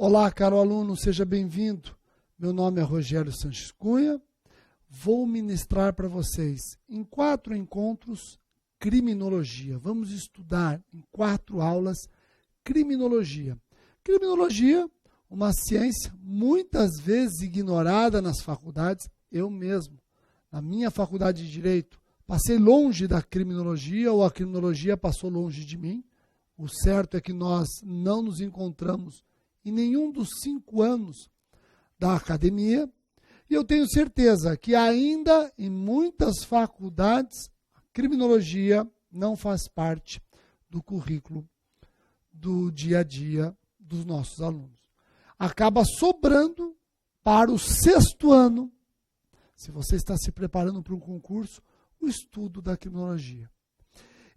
Olá, caro aluno, seja bem-vindo. Meu nome é Rogério Sanches Cunha. Vou ministrar para vocês, em 4 encontros, criminologia. Vamos estudar em 4 aulas criminologia. Criminologia, uma ciência muitas vezes ignorada nas faculdades. Eu mesmo, na minha faculdade de Direito, passei longe da criminologia ou a criminologia passou longe de mim. O certo é que nós não nos encontramos em nenhum dos 5 anos da academia, e eu tenho certeza que ainda em muitas faculdades a criminologia não faz parte do currículo do dia a dia dos nossos alunos. Acaba sobrando para o 6º ano, se você está se preparando para um concurso, o estudo da criminologia.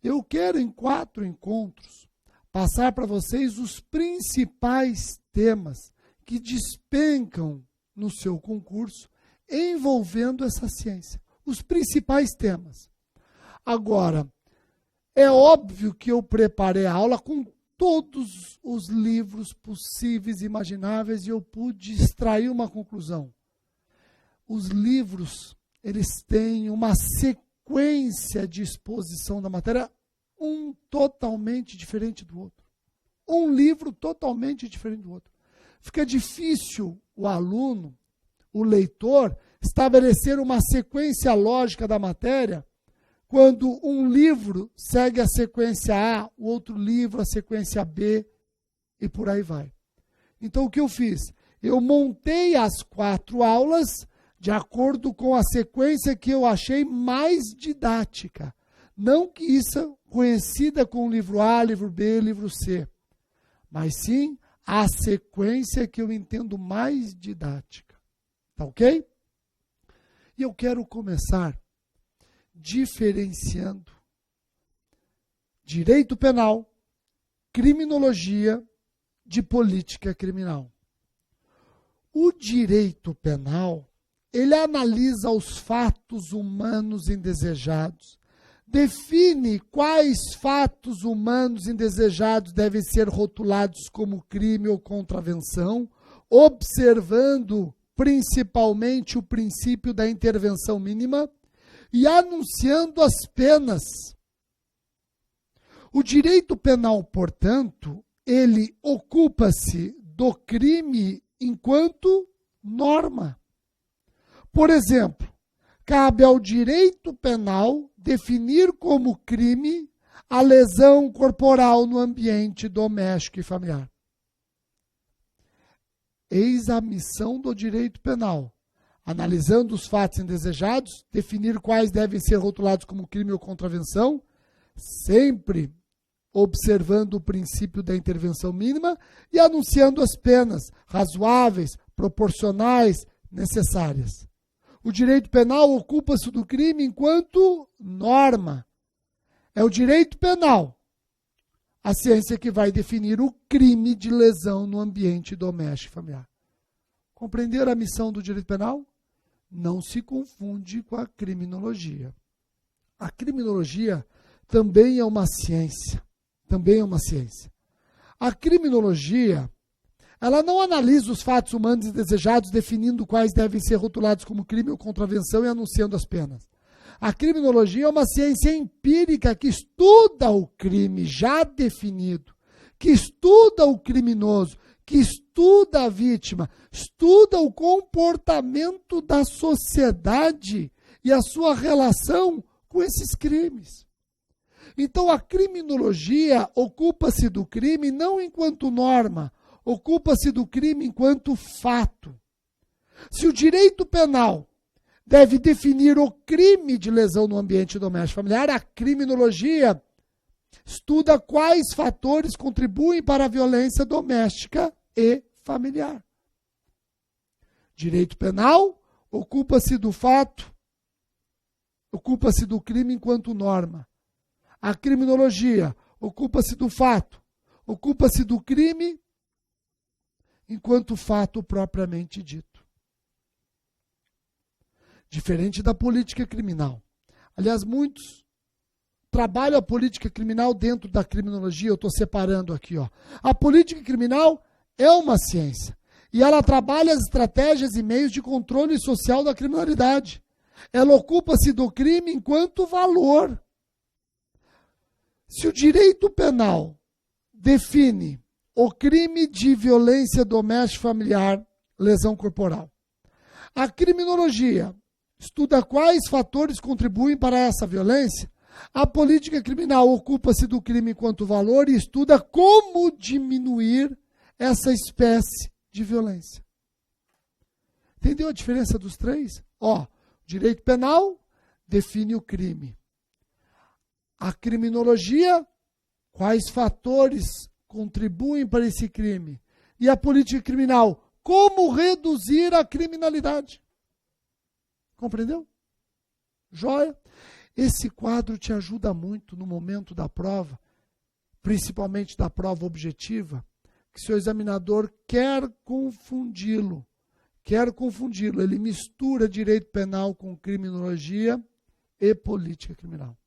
Eu quero em 4 encontros passar para vocês os principais temas que despencam no seu concurso envolvendo essa ciência. Os principais temas. Agora, é óbvio que eu preparei a aula com todos os livros possíveis e imagináveis e eu pude extrair uma conclusão. Os livros, eles têm uma sequência de exposição da matéria totalmente diferente do outro. Um livro totalmente diferente do outro. Fica difícil o aluno, o leitor, estabelecer uma sequência lógica da matéria quando um livro segue a sequência A, o outro livro a sequência B e por aí vai. Então o que eu fiz? Eu montei as 4 aulas de acordo com a sequência que eu achei mais didática. Não que isso conhecida com o livro A, livro B, livro C, mas sim a sequência que eu entendo mais didática. Tá ok? E eu quero começar diferenciando direito penal, criminologia de política criminal. O direito penal, ele analisa os fatos humanos indesejados, define quais fatos humanos indesejados devem ser rotulados como crime ou contravenção, observando principalmente o princípio da intervenção mínima e anunciando as penas. O direito penal, portanto, ele ocupa-se do crime enquanto norma. Por exemplo, cabe ao direito penal definir como crime a lesão corporal no ambiente doméstico e familiar. Eis a missão do direito penal. Analisando os fatos indesejados, definir quais devem ser rotulados como crime ou contravenção, sempre observando o princípio da intervenção mínima e anunciando as penas razoáveis, proporcionais, necessárias. O direito penal ocupa-se do crime enquanto norma. É o direito penal, a ciência que vai definir o crime de lesão no ambiente doméstico e familiar. Compreender a missão do direito penal? Não se confunde com a criminologia. A criminologia também é uma ciência. Também é uma ciência. A criminologia, ela não analisa os fatos humanos indesejados, definindo quais devem ser rotulados como crime ou contravenção e anunciando as penas. A criminologia é uma ciência empírica que estuda o crime já definido, que estuda o criminoso, que estuda a vítima, estuda o comportamento da sociedade e a sua relação com esses crimes. Então a criminologia ocupa-se do crime não enquanto norma, ocupa-se do crime enquanto fato. Se o direito penal deve definir o crime de lesão no ambiente doméstico familiar, a criminologia estuda quais fatores contribuem para a violência doméstica e familiar. Direito penal ocupa-se do fato, ocupa-se do crime enquanto norma. A criminologia ocupa-se do fato, ocupa-se do crime enquanto fato propriamente dito. Diferente da política criminal. Aliás, muitos trabalham a política criminal dentro da criminologia, eu estou separando aqui. A política criminal é uma ciência. E ela trabalha as estratégias e meios de controle social da criminalidade. Ela ocupa-se do crime enquanto valor. Se o direito penal define o crime de violência doméstica familiar, lesão corporal, a criminologia estuda quais fatores contribuem para essa violência, a política criminal ocupa-se do crime enquanto valor e estuda como diminuir essa espécie de violência. Entendeu a diferença dos três? Direito penal define o crime. A criminologia, quais fatores contribuem para esse crime? E a política criminal, como reduzir a criminalidade? Compreendeu? Joia? Esse quadro te ajuda muito no momento da prova, principalmente da prova objetiva, que seu examinador quer confundi-lo. Ele mistura direito penal com criminologia e política criminal.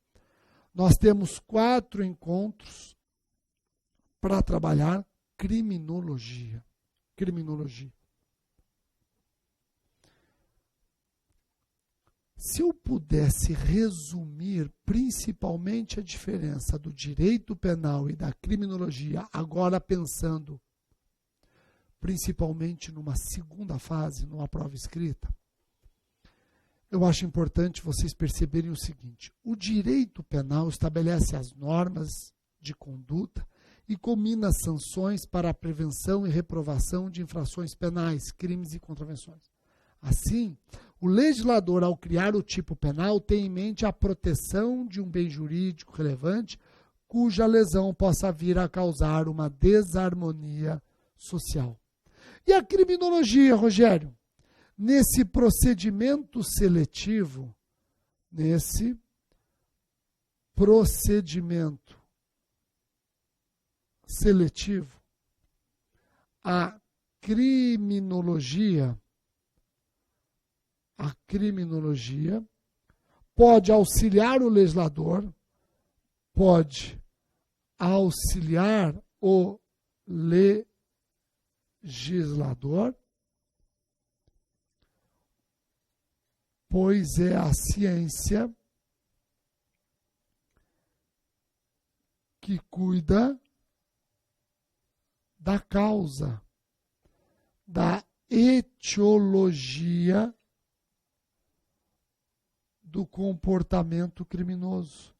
Nós temos 4 encontros para trabalhar criminologia. Se eu pudesse resumir principalmente a diferença do direito penal e da criminologia, agora pensando principalmente numa segunda fase, numa prova escrita, eu acho importante vocês perceberem o seguinte: o direito penal estabelece as normas de conduta e combina sanções para a prevenção e reprovação de infrações penais, crimes e contravenções. Assim, o legislador, ao criar o tipo penal, tem em mente a proteção de um bem jurídico relevante cuja lesão possa vir a causar uma desarmonia social. E a criminologia, Rogério? Nesse procedimento seletivo, a criminologia pode auxiliar o legislador, pois é a ciência que cuida da causa, da etiologia do comportamento criminoso,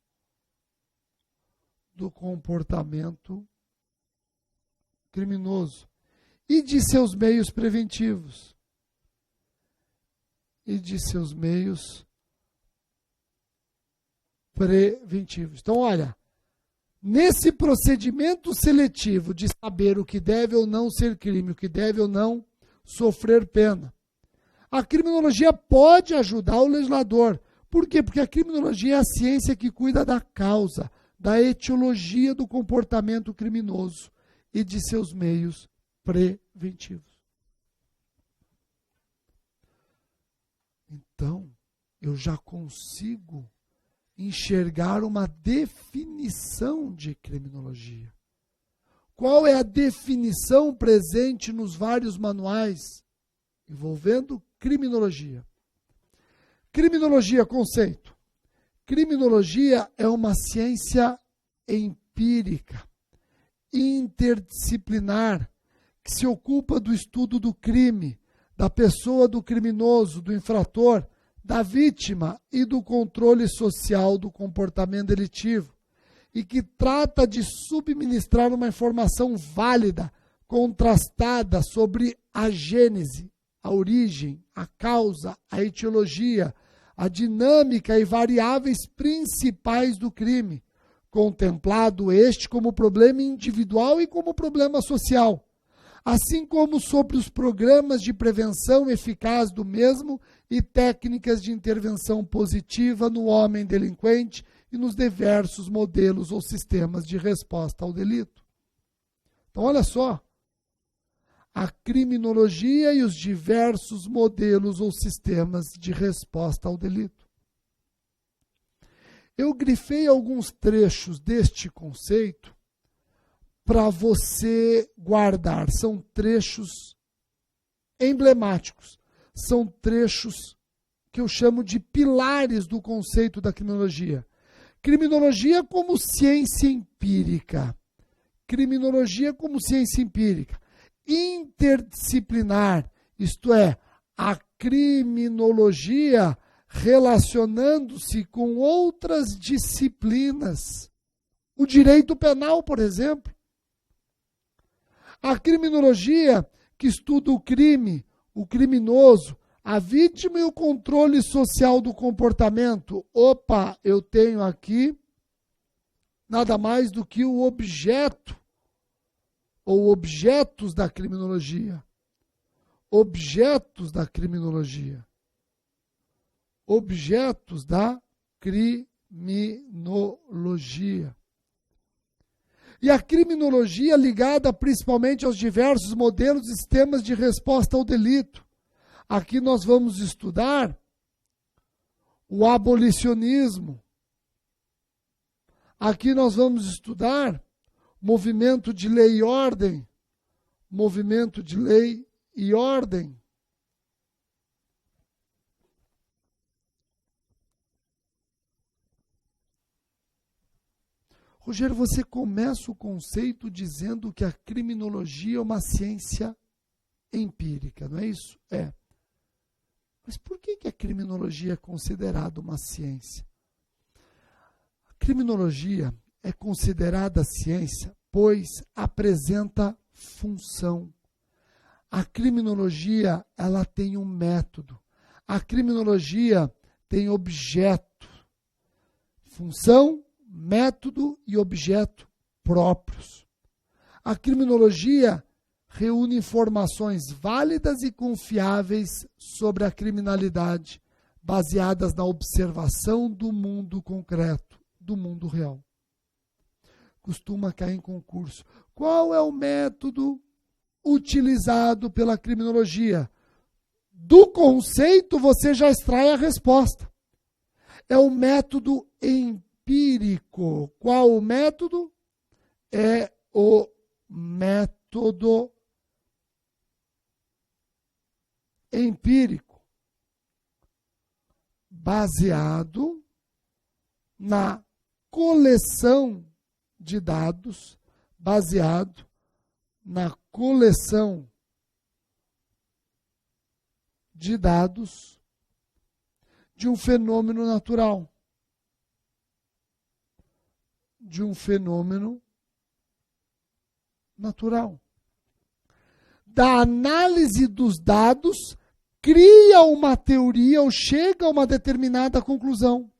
e de seus meios preventivos. Então, olha, nesse procedimento seletivo de saber o que deve ou não ser crime, o que deve ou não sofrer pena, a criminologia pode ajudar o legislador. Por quê? Porque a criminologia é a ciência que cuida da causa, da etiologia do comportamento criminoso e de seus meios preventivos. Então, eu já consigo enxergar uma definição de criminologia. Qual é a definição presente nos vários manuais envolvendo criminologia? Criminologia, conceito. Criminologia é uma ciência empírica, interdisciplinar, que se ocupa do estudo do crime, da pessoa do criminoso, do infrator, da vítima e do controle social do comportamento delitivo, e que trata de subministrar uma informação válida, contrastada sobre a gênese, a origem, a causa, a etiologia, a dinâmica e variáveis principais do crime, contemplado este como problema individual e como problema social, assim como sobre os programas de prevenção eficaz do mesmo e técnicas de intervenção positiva no homem delinquente e nos diversos modelos ou sistemas de resposta ao delito. Então, olha só, a criminologia e os diversos modelos ou sistemas de resposta ao delito. Eu grifei alguns trechos deste conceito para você guardar. São trechos emblemáticos. São trechos que eu chamo de pilares do conceito da criminologia. Criminologia como ciência empírica. Criminologia como ciência empírica. Interdisciplinar, isto é, a criminologia relacionando-se com outras disciplinas. O direito penal, por exemplo. A criminologia que estuda o crime, o criminoso, a vítima e o controle social do comportamento. Opa, eu tenho aqui nada mais do que o objeto ou objetos da criminologia. Objetos da criminologia. Objetos da criminologia. E a criminologia ligada principalmente aos diversos modelos e sistemas de resposta ao delito. Aqui nós vamos estudar o abolicionismo. Aqui nós vamos estudar movimento de lei e ordem. Movimento de lei e ordem. Rogério, você começa o conceito dizendo que a criminologia é uma ciência empírica, não é isso? É. Mas por que a criminologia é considerada uma ciência? A criminologia é considerada ciência, pois apresenta função. A criminologia, ela tem um método. A criminologia tem objeto. Função, método e objeto próprios. A criminologia reúne informações válidas e confiáveis sobre a criminalidade, baseadas na observação do mundo concreto, do mundo real. Costuma cair em concurso. Qual é o método utilizado pela criminologia? Do conceito você já extrai a resposta. É o método empírico. Qual o método? É o método empírico, baseado na coleção de dados, baseado na coleção de dados de um fenômeno natural. De um fenômeno natural. Da análise dos dados, cria uma teoria ou chega a uma determinada conclusão.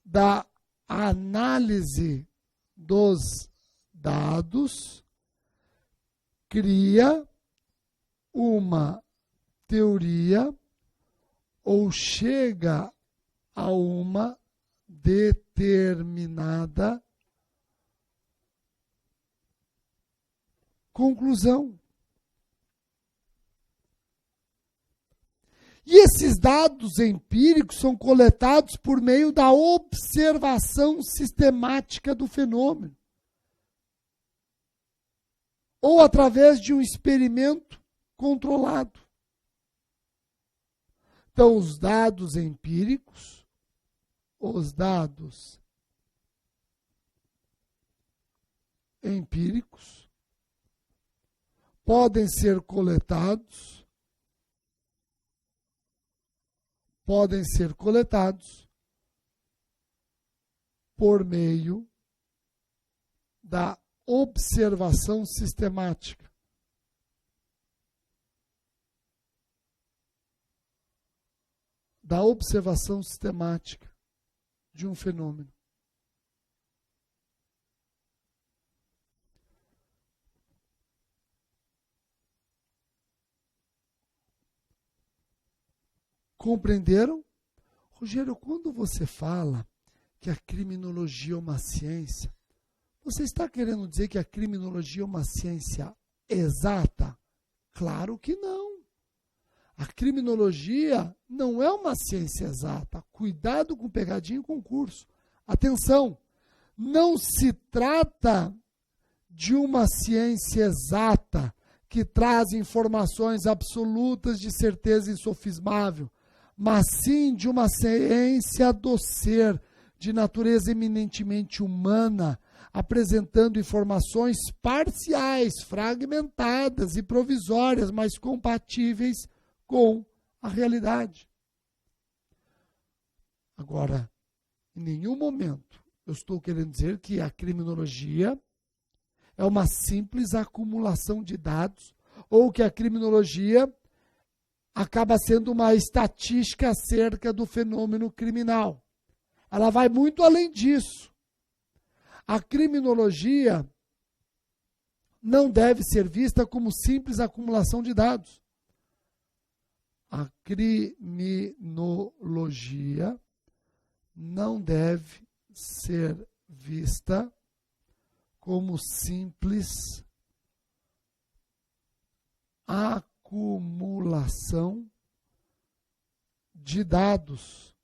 Da análise dos dados, cria uma teoria ou chega a uma determinada conclusão. E esses dados empíricos são coletados por meio da observação sistemática do fenômeno, ou através de um experimento controlado. Então, os dados empíricos, podem ser coletados por meio da observação sistemática. Da observação sistemática de um fenômeno. Compreenderam? Rogério, quando você fala que a criminologia é uma ciência, você está querendo dizer que a criminologia é uma ciência exata? Claro que não. A criminologia não é uma ciência exata. Cuidado com pegadinha e concurso. Atenção, não se trata de uma ciência exata que traz informações absolutas de certeza insofismável, mas sim de uma ciência do ser, de natureza eminentemente humana, apresentando informações parciais, fragmentadas e provisórias, mas compatíveis com a realidade. Agora, em nenhum momento eu estou querendo dizer que a criminologia é uma simples acumulação de dados ou que a criminologia acaba sendo uma estatística acerca do fenômeno criminal. Ela vai muito além disso. A criminologia não deve ser vista como simples acumulação de dados. A criminologia não deve ser vista como simples acumulação de dados,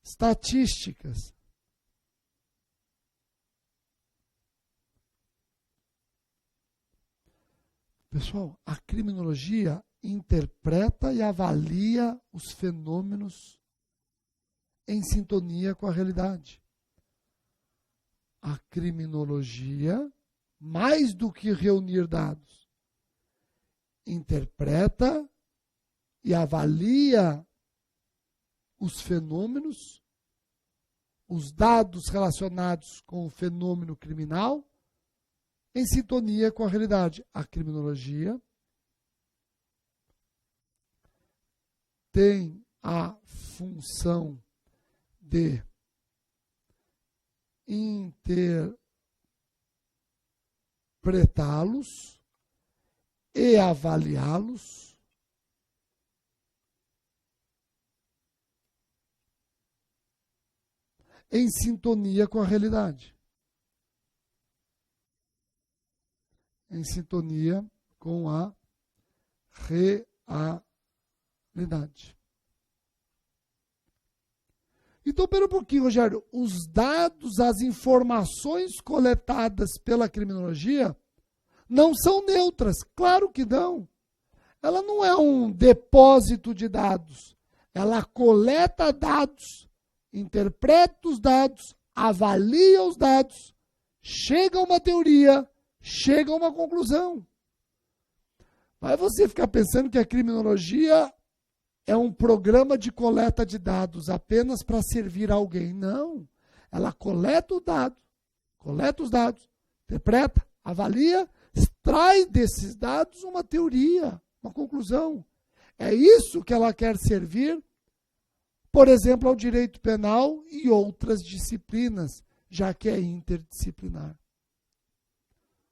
estatísticas. Pessoal, a criminologia interpreta e avalia os fenômenos em sintonia com a realidade. A criminologia, mais do que reunir dados, interpreta e avalia os fenômenos, os dados relacionados com o fenômeno criminal, em sintonia com a realidade. A criminologia tem a função de interpretá-los e avaliá-los em sintonia com a realidade. Em sintonia com a realidade. Então, pera um pouquinho, Rogério. Os dados, as informações coletadas pela criminologia não são neutras. Claro que não. Ela não é um depósito de dados. Ela coleta dados, interpreta os dados, avalia os dados, chega a uma teoria, chega a uma conclusão. Vai você ficar pensando que a criminologia é um programa de coleta de dados apenas para servir a alguém. Não. Ela coleta os dados, interpreta, avalia, extrai desses dados uma teoria, uma conclusão. É isso que ela quer servir, por exemplo, ao direito penal e outras disciplinas, já que é interdisciplinar.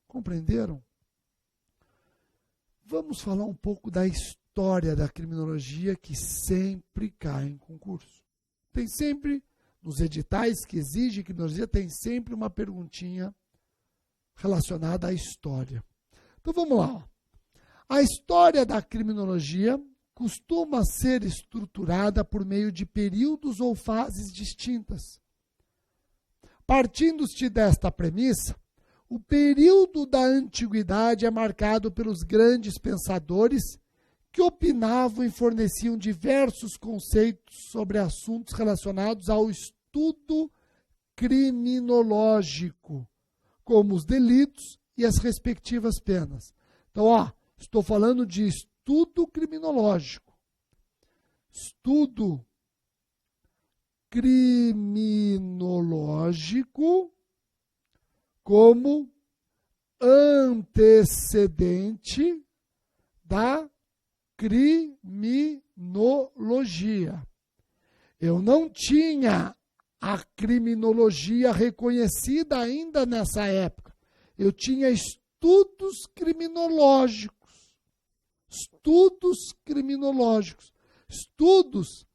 Compreenderam? Vamos falar um pouco da história da criminologia, que sempre cai em concurso. Tem sempre, nos editais que exigem criminologia, tem sempre uma perguntinha relacionada à história. Então vamos lá. A história da criminologia costuma ser estruturada por meio de períodos ou fases distintas. Partindo-se desta premissa, o período da antiguidade é marcado pelos grandes pensadores que opinavam e forneciam diversos conceitos sobre assuntos relacionados ao estudo criminológico, como os delitos e as respectivas penas. Então, estou falando de estudo criminológico. Estudo criminológico como antecedente da criminologia. Eu não tinha a criminologia reconhecida ainda nessa época. Eu tinha estudos criminológicos. Estudos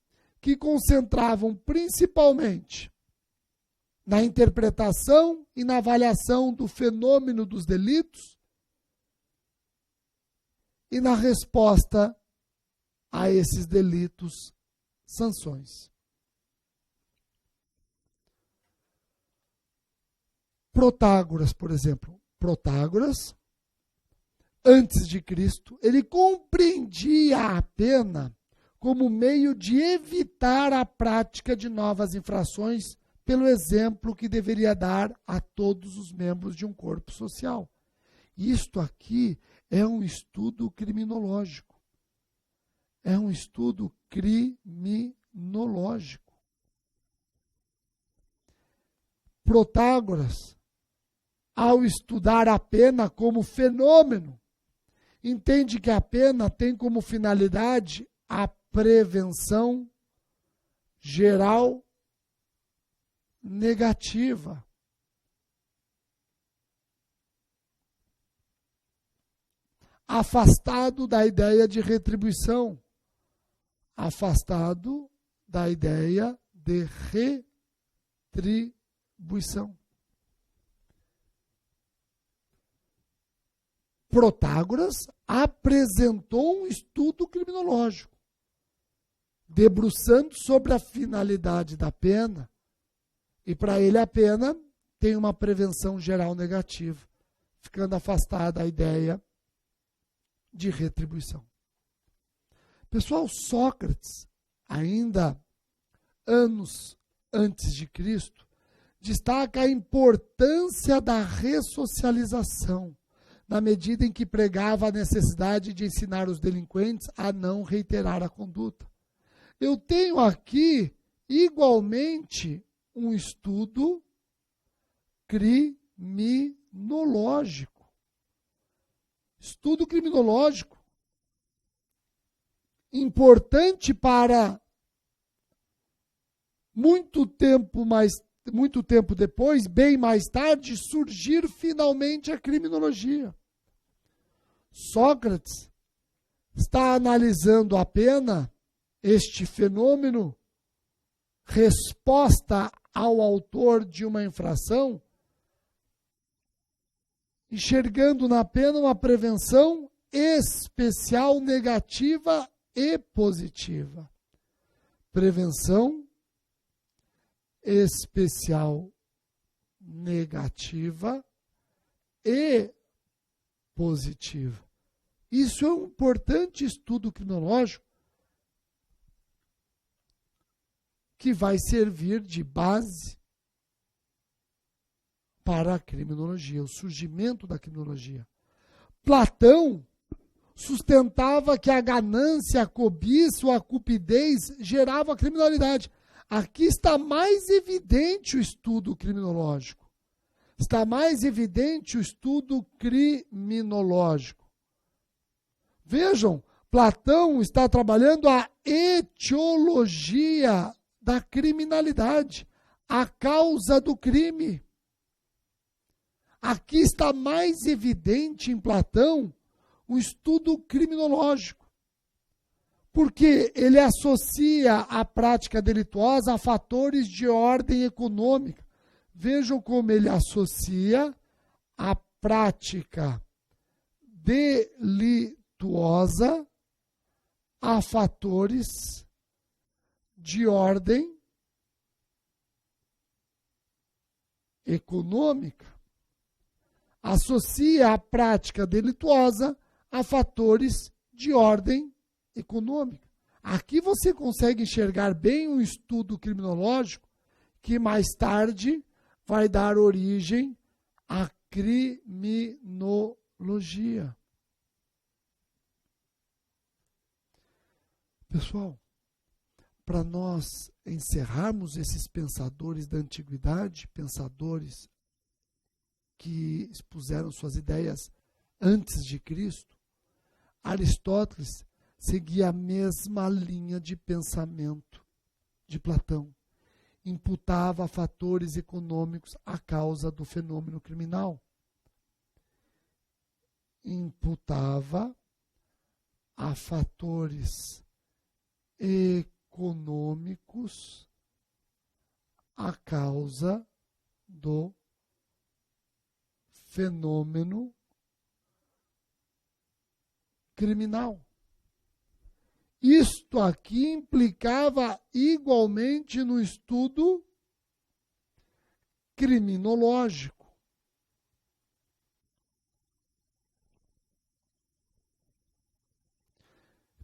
que concentravam principalmente na interpretação e na avaliação do fenômeno dos delitos e na resposta a esses delitos, sanções. Protágoras, por exemplo. Protágoras, antes de Cristo, ele compreendia a pena como meio de evitar a prática de novas infrações pelo exemplo que deveria dar a todos os membros de um corpo social. Isto aqui é um estudo criminológico. É um estudo criminológico. Protágoras, ao estudar a pena como fenômeno, entende que a pena tem como finalidade a prevenção geral negativa. Afastado da ideia de retribuição. Afastado da ideia de retribuição. Protágoras apresentou um estudo criminológico, debruçando sobre a finalidade da pena, e para ele a pena tem uma prevenção geral negativa, ficando afastada da ideia de retribuição. Pessoal, Sócrates, ainda anos antes de Cristo, destaca a importância da ressocialização, na medida em que pregava a necessidade de ensinar os delinquentes a não reiterar a conduta. Eu tenho aqui, igualmente, um estudo criminológico. Estudo criminológico. Importante para muito tempo depois, bem mais tarde, surgir finalmente a criminologia. Sócrates está analisando a pena, este fenômeno, resposta ao autor de uma infração, enxergando na pena uma prevenção especial negativa e positiva. Prevenção especial negativa e positiva. Isso é um importante estudo criminológico que vai servir de base para a criminologia, o surgimento da criminologia. Platão sustentava que a ganância, a cobiça ou a cupidez geravam a criminalidade. Aqui está mais evidente o estudo criminológico. Está mais evidente o estudo criminológico. Vejam, Platão está trabalhando a etiologia da criminalidade, a causa do crime. Aqui está mais evidente em Platão o estudo criminológico, porque ele associa a prática delituosa a fatores de ordem econômica. Vejam como ele associa a prática delituosa a fatores de ordem econômica. Associa a prática delituosa a fatores de ordem econômica. Aqui você consegue enxergar bem um estudo criminológico que mais tarde vai dar origem à criminologia. Pessoal, para nós encerrarmos esses pensadores da antiguidade, pensadores que expuseram suas ideias antes de Cristo, Aristóteles seguia a mesma linha de pensamento de Platão. Imputava a fatores econômicos a causa do fenômeno criminal. Imputava a fatores econômicos a causa do fenômeno criminal. Isto aqui implicava igualmente no estudo criminológico.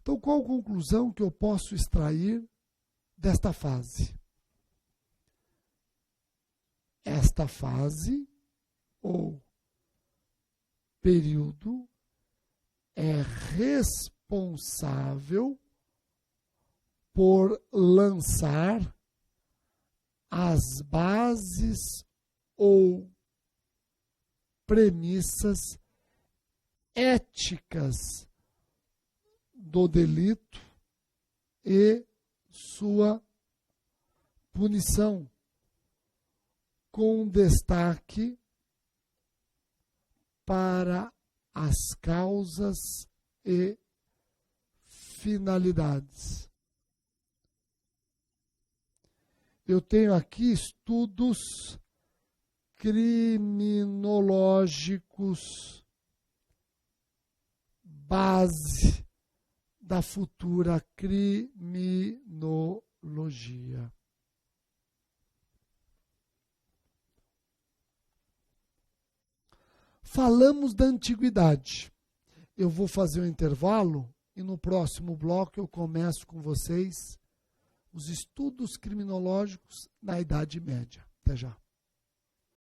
Então, qual a conclusão que eu posso extrair desta fase? Esta fase, ou período, é responsável por lançar as bases ou premissas éticas do delito e sua punição, com destaque para as causas e finalidades. Eu tenho aqui estudos criminológicos, base da futura criminologia. Falamos da antiguidade. Eu vou fazer um intervalo e no próximo bloco eu começo com vocês os estudos criminológicos na Idade Média. Até já.